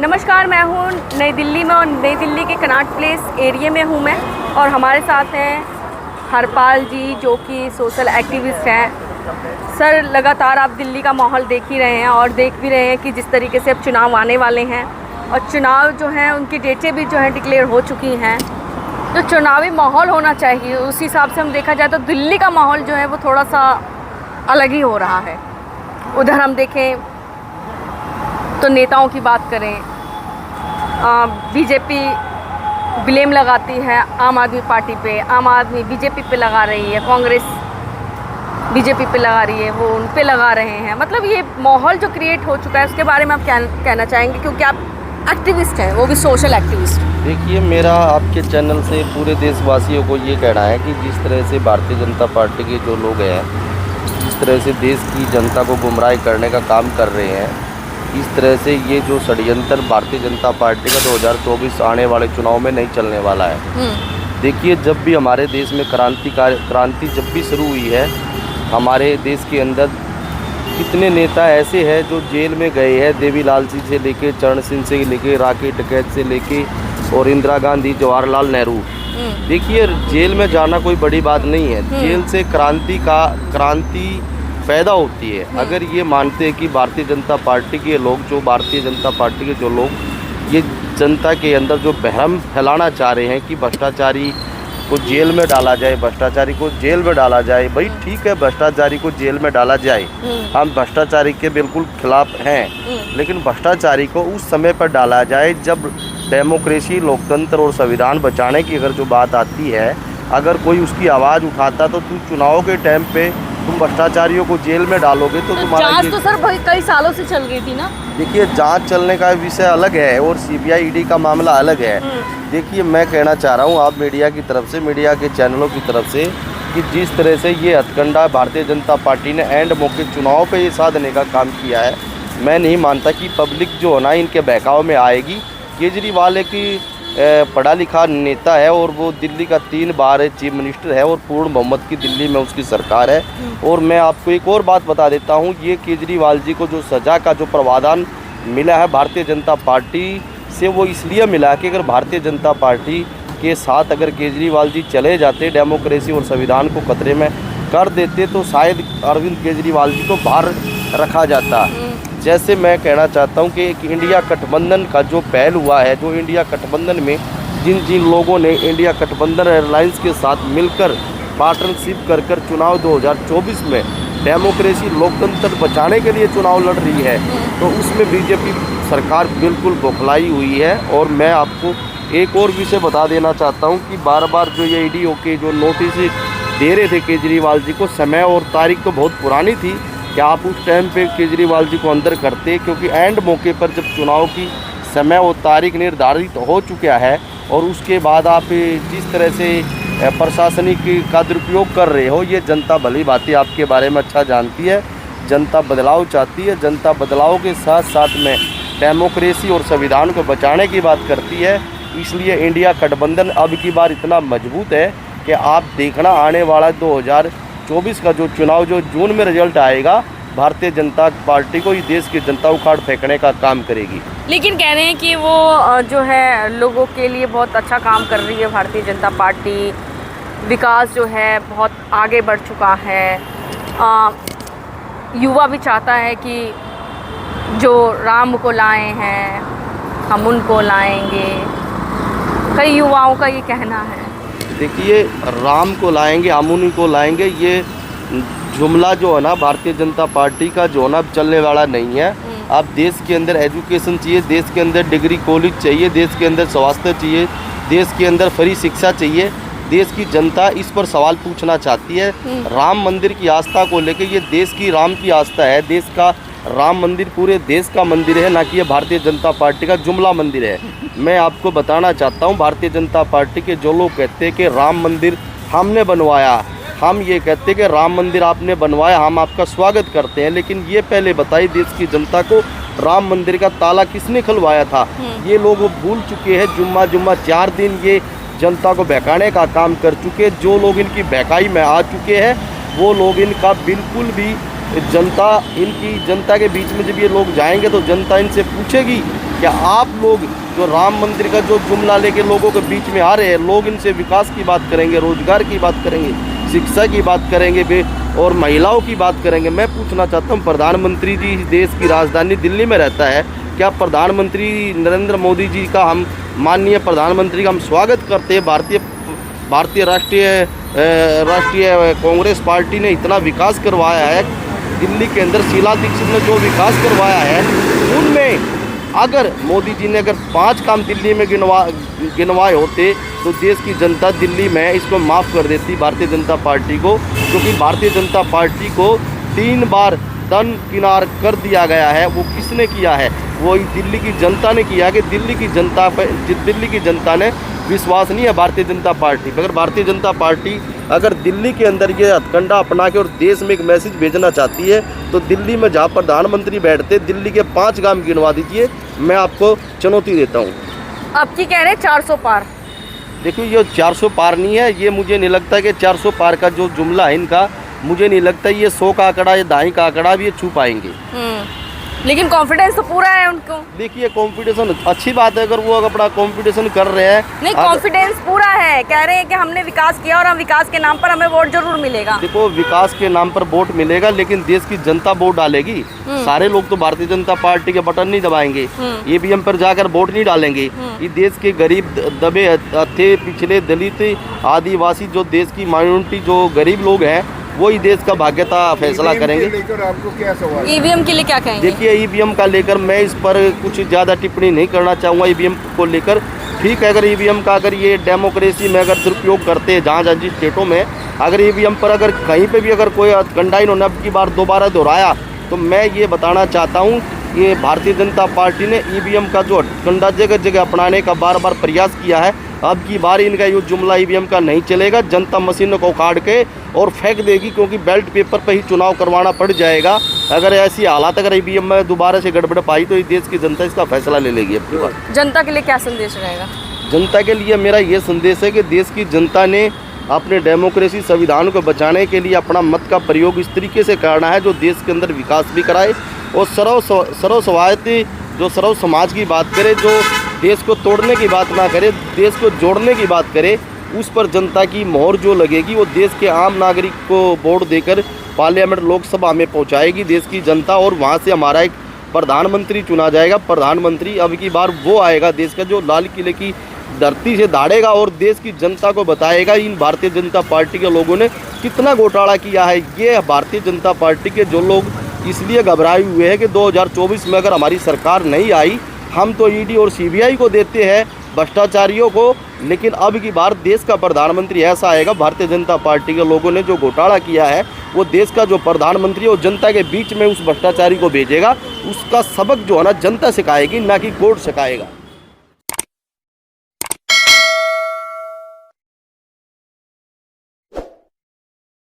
नमस्कार, मैं हूँ नई दिल्ली में और नई दिल्ली के कनॉट प्लेस एरिया में हूँ मैं। और हमारे साथ हैं हरपाल जी, जो कि सोशल एक्टिविस्ट हैं। सर, लगातार आप दिल्ली का माहौल देख ही रहे हैं और देख भी रहे हैं कि जिस तरीके से अब चुनाव आने वाले हैं और चुनाव जो हैं उनकी डेटें भी जो हैं डिक्लेयर हो चुकी हैं। तो चुनावी माहौल होना चाहिए, उस हिसाब से हम देखा जाए तो दिल्ली का माहौल जो है वो थोड़ा सा अलग ही हो रहा है। उधर हम देखें तो नेताओं की बात करें, बीजेपी ब्लेम लगाती है आम आदमी पार्टी पे, आम आदमी बीजेपी पे लगा रही है, कांग्रेस बीजेपी पे लगा रही है, वो उन पे लगा रहे हैं। मतलब ये माहौल जो क्रिएट हो चुका है उसके बारे में आप क्या कहना चाहेंगे, क्योंकि आप एक्टिविस्ट हैं, वो भी सोशल एक्टिविस्ट। देखिए, मेरा आपके चैनल से पूरे देशवासियों को ये कहना है कि जिस तरह से भारतीय जनता पार्टी के जो लोग हैं, जिस तरह से देश की जनता को गुमराह करने का काम कर रहे हैं, इस तरह से ये जो षड्यंत्र भारतीय जनता पार्टी का 2024 आने वाले चुनाव में नहीं चलने वाला है। देखिए, जब भी हमारे देश में क्रांति जब भी शुरू हुई है, हमारे देश के अंदर कितने नेता ऐसे हैं जो जेल में गए हैं। देवीलाल जी से लेके, चरण सिंह से लेके, राकेश टिकैत से लेके और इंदिरा गांधी, जवाहरलाल नेहरू। देखिए, जेल में जाना कोई बड़ी बात नहीं है। जेल से क्रांति पैदा होती है। अगर ये मानते हैं कि भारतीय जनता पार्टी के लोग, जो भारतीय जनता पार्टी के जो लोग ये जनता के अंदर जो भ्रम फैलाना चाह रहे हैं कि भ्रष्टाचारी को जेल में डाला जाए, भ्रष्टाचारी को जेल में डाला जाए, भाई ठीक है, भ्रष्टाचारी को जेल में डाला जाए, हम भ्रष्टाचारी के बिल्कुल खिलाफ हैं, लेकिन भ्रष्टाचारी को उस समय पर डाला जाए जब डेमोक्रेसी, लोकतंत्र और संविधान बचाने की अगर जो बात आती है, अगर कोई उसकी आवाज़ उठाता तो चुनाव के टाइम पे तुम भ्रष्टाचारियों को जेल में डालोगे तो तुम्हारा जांच तो सर भाई कई सालों से चल रही थी ना। देखिए, जांच चलने का विषय अलग है और सीबीआई ईडी का मामला अलग है। देखिए, मैं कहना चाह रहा हूँ आप मीडिया की तरफ से, मीडिया के चैनलों की तरफ से, कि जिस तरह से ये हथकंडा भारतीय जनता पार्टी ने एंड मौके चुनाव पे ये साधने का काम किया है, मैं नहीं मानता कि पब्लिक जो है ना इनके बहकाव में आएगी। केजरीवाल एक पढ़ा लिखा नेता है और वो दिल्ली का 3 बार चीफ मिनिस्टर है और पूर्ण बहुमत की दिल्ली में उसकी सरकार है। और मैं आपको एक और बात बता देता हूँ, ये केजरीवाल जी को जो सज़ा का जो प्रावधान मिला है भारतीय जनता पार्टी से, वो इसलिए मिला कि अगर भारतीय जनता पार्टी के साथ अगर केजरीवाल जी चले जाते, डेमोक्रेसी और संविधान को खतरे में कर देते, तो शायद अरविंद केजरीवाल जी को बाहर रखा जाता। जैसे मैं कहना चाहता हूं कि एक इंडिया गठबंधन का जो पहल हुआ है, जो इंडिया गठबंधन में जिन लोगों ने इंडिया गठबंधन एयरलाइंस के साथ मिलकर पार्टनरशिप कर चुनाव 2024 में डेमोक्रेसी, लोकतंत्र बचाने के लिए चुनाव लड़ रही है, तो उसमें बीजेपी सरकार बिल्कुल बौखलाई हुई है। और मैं आपको एक और विषय बता देना चाहता हूँ कि बार बार जो ये ईडी के जो नोटिस दे रहे थे केजरीवाल जी को, समय और तारीख तो बहुत पुरानी थी कि आप उस टाइम पे केजरीवाल जी को अंदर करते, क्योंकि एंड मौके पर जब चुनाव की समय और तारीख निर्धारित हो चुका है और उसके बाद आप जिस तरह से प्रशासनिक का दुरुपयोग कर रहे हो, ये जनता भली भांति आपके बारे में अच्छा जानती है। जनता बदलाव चाहती है, जनता बदलाव के साथ साथ में डेमोक्रेसी और संविधान को बचाने की बात करती है। इसलिए इंडिया गठबंधन अब की बार इतना मजबूत है कि आप देखना आने वाला 2024 का जो चुनाव, जो जून में रिजल्ट आएगा, भारतीय जनता पार्टी को इस देश की जनता उखाड़ फेंकने का काम करेगी। लेकिन कह रहे हैं कि वो जो है लोगों के लिए बहुत अच्छा काम कर रही है भारतीय जनता पार्टी, विकास जो है बहुत आगे बढ़ चुका है। युवा भी चाहता है कि जो राम को लाए हैं हम उनको लाएंगे, कई युवाओं का ये कहना है। देखिए, राम को लाएंगे, हम उन्हीं को लाएंगे, ये जुमला जो है ना भारतीय जनता पार्टी का जो है ना चलने वाला नहीं है। आप देश के अंदर एजुकेशन चाहिए, देश के अंदर डिग्री कॉलेज चाहिए, देश के अंदर स्वास्थ्य चाहिए, देश के अंदर फ्री शिक्षा चाहिए। देश की जनता इस पर सवाल पूछना चाहती है। राम मंदिर की आस्था को लेकर, ये देश की राम की आस्था है, देश का राम मंदिर पूरे देश का मंदिर है, ना कि ये भारतीय जनता पार्टी का जुमला मंदिर है। मैं आपको बताना चाहता हूँ, भारतीय जनता पार्टी के जो लोग कहते हैं कि राम मंदिर हमने बनवाया, हम ये कहते हैं कि राम मंदिर आपने बनवाया, हम आपका स्वागत करते हैं, लेकिन ये पहले बताइए देश की जनता को राम मंदिर का ताला किसने खुलवाया था। ये लोग भूल चुके हैं। जुम्मा 4 दिन ये जनता को बहकाने का काम कर चुके। जो लोग इनकी बहकाई में आ चुके हैं वो लोग इनका बिल्कुल भी जनता, इनकी जनता के बीच में जब ये लोग जाएंगे तो जनता इनसे पूछेगी कि आप लोग जो राम मंदिर का जो जुमला लेके लोगों के बीच में आ रहे हैं, लोग इनसे विकास की बात करेंगे, रोजगार की बात करेंगे, शिक्षा की बात करेंगे और महिलाओं की बात करेंगे। मैं पूछना चाहता हूँ, प्रधानमंत्री जी देश की राजधानी दिल्ली में रहता है, क्या प्रधानमंत्री नरेंद्र मोदी जी का, हम माननीय प्रधानमंत्री का हम स्वागत करते हैं। भारतीय राष्ट्रीय कांग्रेस पार्टी ने इतना विकास करवाया है दिल्ली के अंदर, शीला दीक्षित ने जो विकास करवाया है, उनमें अगर मोदी जी ने अगर 5 काम दिल्ली में गिनवाए होते तो देश की जनता दिल्ली में इसको माफ़ कर देती भारतीय जनता पार्टी को, क्योंकि भारतीय जनता पार्टी को 3 बार दरकिनार कर दिया गया है। वो किसने किया है? वो दिल्ली की जनता ने किया कि दिल्ली की जनता ने विश्वास नहीं है भारतीय जनता पार्टी पर। अगर भारतीय जनता पार्टी अगर दिल्ली के अंदर ये हथकंडा अपना के और देश में एक मैसेज भेजना चाहती है तो दिल्ली में जहाँ प्रधानमंत्री बैठते, दिल्ली के 5 गांव गिनवा दीजिए, मैं आपको चुनौती देता हूँ। अब की कह रहे 400 पार। देखिए ये 400 पार नहीं है, ये मुझे नहीं लगता कि 400 पार का जो जुमला है इनका, मुझे नहीं लगता ये 100 का आंकड़ा या 2.5 का आंकड़ा भी ये छू पाएंगे। लेकिन कॉन्फिडेंस तो पूरा है उनको। देखिए कंपटीशन अच्छी बात है, अगर वो अपना कंपटीशन कर रहे हैं। नहीं, कॉन्फिडेंस पूरा है, कह रहे हैं कि हमने विकास किया और हम विकास के नाम पर हमें वोट जरूर मिलेगा। देखो विकास के नाम पर वोट मिलेगा, लेकिन देश की जनता वोट डालेगी। सारे लोग तो भारतीय जनता पार्टी के बटन नहीं दबाएंगे, ईवीएम पर जाकर वोट नहीं डालेंगे। ये देश के गरीब, दबे थे, पिछले, दलित, आदिवासी, जो देश की माइनॉरिटी, जो गरीब लोग हैं, वही देश का भाग्यता फैसला करेंगे। आपको क्या सवाल? ईवीएम के लिए क्या कहेंगे? देखिए ईवीएम का लेकर मैं इस पर कुछ ज़्यादा टिप्पणी नहीं करना चाहूँगा। ईवीएम को लेकर ठीक है, अगर ईवीएम का अगर ये डेमोक्रेसी में अगर दुरुपयोग करते हैं जहाँ जिस स्टेटों में, अगर ईवीएम पर अगर कहीं पे भी अगर कोई हथकंडा इन्होंने अब की बार दोबारा दोहराया तो मैं ये बताना चाहता हूँ, ये भारतीय जनता पार्टी ने ईवीएम का जो हथकंडा जगह जगह अपनाने का बार बार प्रयास किया है। अब की बार इनका ये जुमला ईवीएम का नहीं चलेगा। जनता मशीनों को उखाड़ के और फेंक देगी, क्योंकि बैलेट पेपर पर ही चुनाव करवाना पड़ जाएगा। अगर ऐसी हालात अगर ईवीएम में दोबारा से गड़बड़ पाई तो ये देश की जनता इसका फैसला ले लेगी। अब की बार जनता के लिए क्या संदेश रहेगा? जनता के लिए मेरा ये संदेश है कि देश की जनता ने अपने डेमोक्रेसी संविधान को बचाने के लिए अपना मत का प्रयोग इस तरीके से करना है जो देश के अंदर विकास भी कराए और सर्वस्वायत्त जो सर्व समाज की बात करे, जो देश को तोड़ने की बात ना करे, देश को जोड़ने की बात करे, उस पर जनता की मोहर जो लगेगी वो देश के आम नागरिक को वोट देकर पार्लियामेंट, लोकसभा में पहुंचाएगी देश की जनता, और वहां से हमारा एक प्रधानमंत्री चुना जाएगा। प्रधानमंत्री अब की बार वो आएगा देश का जो लाल किले की धरती से दाड़ेगा और देश की जनता को बताएगा इन भारतीय जनता पार्टी के लोगों ने कितना घोटाला किया है। ये भारतीय जनता पार्टी के जो लोग इसलिए घबराए हुए हैं कि 2024 में अगर हमारी सरकार नहीं आई, हम तो ईडी और सीबीआई को देते हैं भ्रष्टाचारियों को, लेकिन अब की बार देश का प्रधानमंत्री ऐसा आएगा, भारतीय जनता पार्टी के लोगों ने जो घोटाला किया है वो देश का जो प्रधानमंत्री है वो जनता के बीच में उस भ्रष्टाचारी को भेजेगा। उसका सबक जो है ना जनता सिखाएगी, ना कि कोर्ट सिखाएगा।